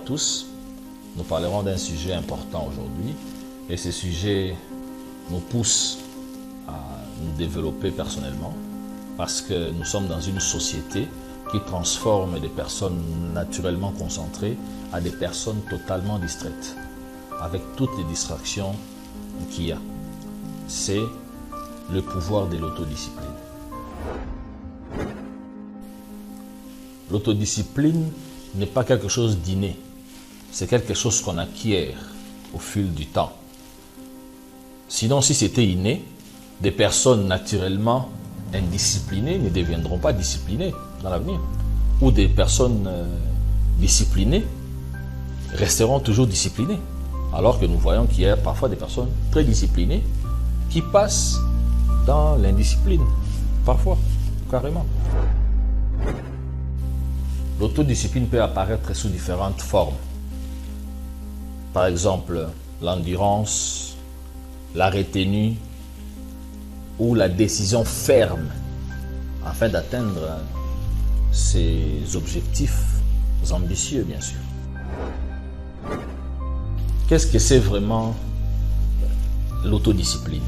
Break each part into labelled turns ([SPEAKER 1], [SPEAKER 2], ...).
[SPEAKER 1] tous. Nous parlerons d'un sujet important aujourd'hui et ce sujet nous pousse à nous développer personnellement parce que nous sommes dans une société qui transforme des personnes naturellement concentrées à des personnes totalement distraites avec toutes les distractions qu'il y a. C'est le pouvoir de l'autodiscipline. L'autodiscipline n'est pas quelque chose d'inné, c'est quelque chose qu'on acquiert au fil du temps. Sinon, si c'était inné, des personnes naturellement indisciplinées ne deviendront pas disciplinées dans l'avenir. Ou des personnes disciplinées resteront toujours disciplinées. Alors que nous voyons qu'il y a parfois des personnes très disciplinées qui passent dans l'indiscipline, parfois, carrément. L'autodiscipline peut apparaître sous différentes formes. Par exemple, l'endurance, la retenue ou la décision ferme afin d'atteindre ses objectifs ambitieux, bien sûr. Qu'est-ce que c'est vraiment l'autodiscipline?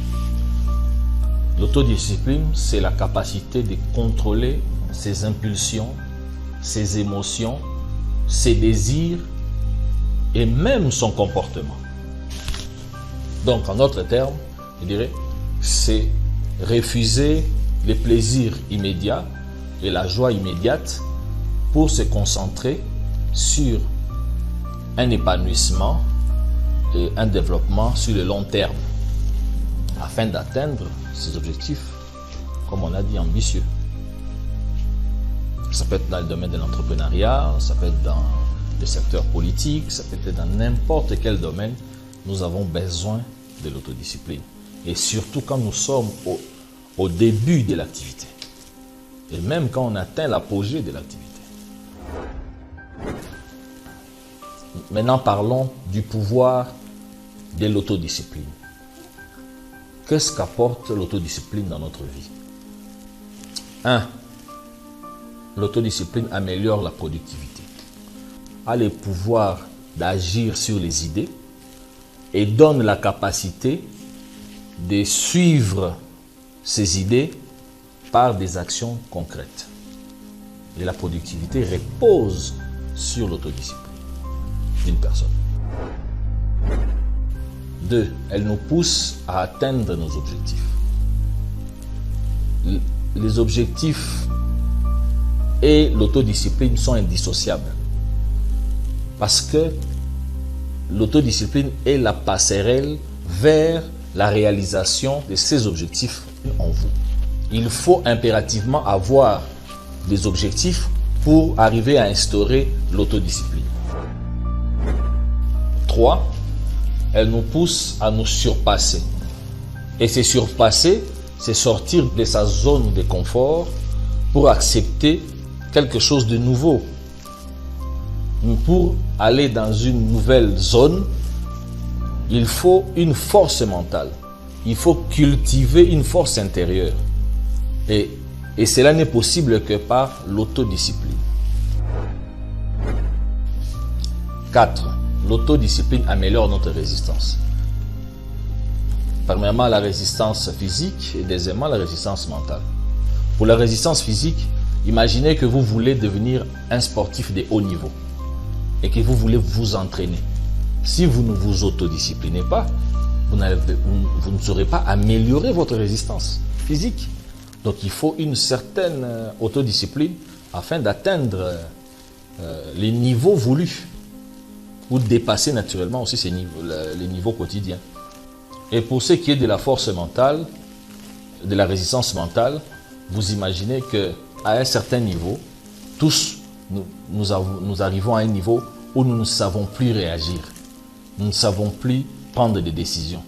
[SPEAKER 1] L'autodiscipline, c'est la capacité de contrôler ses impulsions, ses émotions, ses désirs et même son comportement. Donc, en d'autres termes, je dirais, c'est refuser les plaisirs immédiats et la joie immédiate pour se concentrer sur un épanouissement et un développement sur le long terme afin d'atteindre ses objectifs, comme on a dit, ambitieux. Ça peut être dans le domaine de l'entrepreneuriat, ça peut être dans le secteur politique, ça peut être dans n'importe quel domaine. Nous avons besoin de l'autodiscipline. Et surtout quand nous sommes au début de l'activité. Et même quand on atteint l'apogée de l'activité. Maintenant, parlons du pouvoir de l'autodiscipline. Qu'est-ce qu'apporte l'autodiscipline dans notre vie? 1. L'autodiscipline améliore la productivité, a le pouvoir d'agir sur les idées et donne la capacité de suivre ces idées par des actions concrètes. Et la productivité repose sur l'autodiscipline d'une personne. 2. Elle nous pousse à atteindre nos objectifs. Les objectifs et l'autodiscipline sont indissociables. Parce que l'autodiscipline est la passerelle vers la réalisation de ces objectifs en vous. Il faut impérativement avoir des objectifs pour arriver à instaurer l'autodiscipline. 3. Elle nous pousse à nous surpasser. Et se surpasser, c'est sortir de sa zone de confort pour accepter quelque chose de nouveau. Pour aller dans une nouvelle zone, il faut une force mentale. Il faut cultiver une force intérieure. Et cela n'est possible que par l'autodiscipline. 4. L'autodiscipline améliore notre résistance. Premièrement, la résistance physique et deuxièmement, la résistance mentale. Pour la résistance physique, imaginez que vous voulez devenir un sportif de haut niveau et que vous voulez vous entraîner. Si vous ne vous autodisciplinez pas, vous ne saurez pas améliorer votre résistance physique. Donc il faut une certaine autodiscipline afin d'atteindre les niveaux voulus ou dépasser naturellement aussi les niveaux quotidiens. Et pour ce qui est de la force mentale, de la résistance mentale, vous imaginez qu'à un certain niveau, tous nous arrivons à un niveau où nous ne savons plus réagir. Nous ne savons plus prendre des décisions.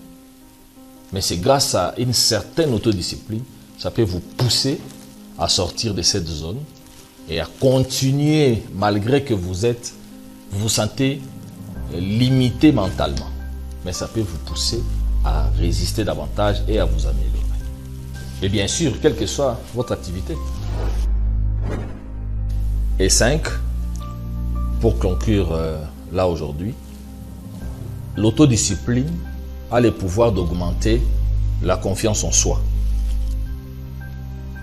[SPEAKER 1] Mais c'est grâce à une certaine autodiscipline, ça peut vous pousser à sortir de cette zone et à continuer malgré que vous vous sentez limité mentalement. Mais ça peut vous pousser à résister davantage et à vous améliorer. Et bien sûr, quelle que soit votre activité. Et 5, pour conclure là aujourd'hui, l'autodiscipline a le pouvoir d'augmenter la confiance en soi.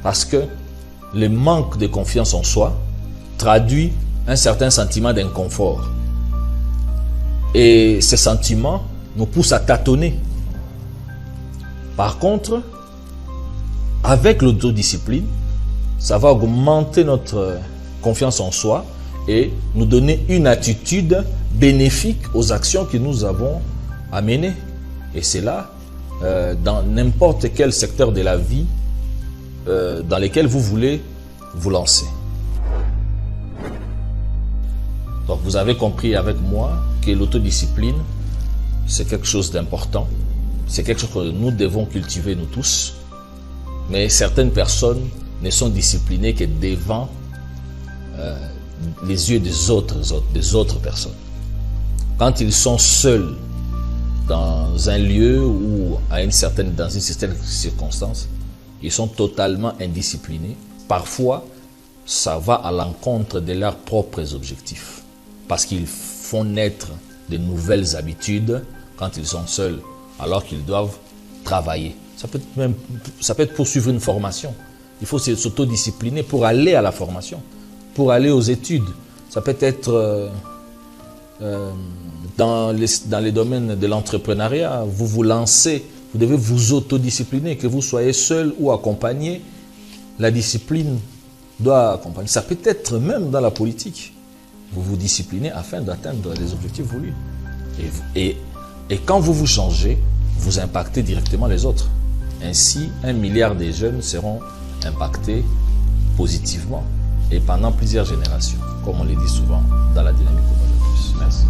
[SPEAKER 1] Parce que le manque de confiance en soi traduit un certain sentiment d'inconfort. Et ces sentiments nous poussent à tâtonner. Par contre, avec l'autodiscipline, ça va augmenter notre confiance en soi et nous donner une attitude bénéfique aux actions que nous avons à mener. Et c'est là, dans n'importe quel secteur de la vie dans lequel vous voulez vous lancer. Donc vous avez compris avec moi que l'autodiscipline, c'est quelque chose d'important. C'est quelque chose que nous devons cultiver nous tous. Mais certaines personnes ne sont disciplinées que devant les yeux des autres personnes. Quand ils sont seuls dans un lieu ou dans une certaine circonstance, ils sont totalement indisciplinés. Parfois, ça va à l'encontre de leurs propres objectifs. Parce qu'ils font naître de nouvelles habitudes quand ils sont seuls, alors qu'ils doivent travailler. Ça peut être poursuivre une formation. Il faut s'autodiscipliner pour aller à la formation, pour aller aux études. Ça peut être dans les domaines de l'entrepreneuriat. Vous vous lancez, vous devez vous autodiscipliner, que vous soyez seul ou accompagné. La discipline doit accompagner. Ça peut être même dans la politique. Vous vous disciplinez afin d'atteindre les objectifs voulus. Et quand vous vous changez, vous impactez directement les autres. Ainsi, 1 milliard de jeunes seront impactés positivement et pendant plusieurs générations, comme on le dit souvent dans la dynamique Omoja Plus. Merci.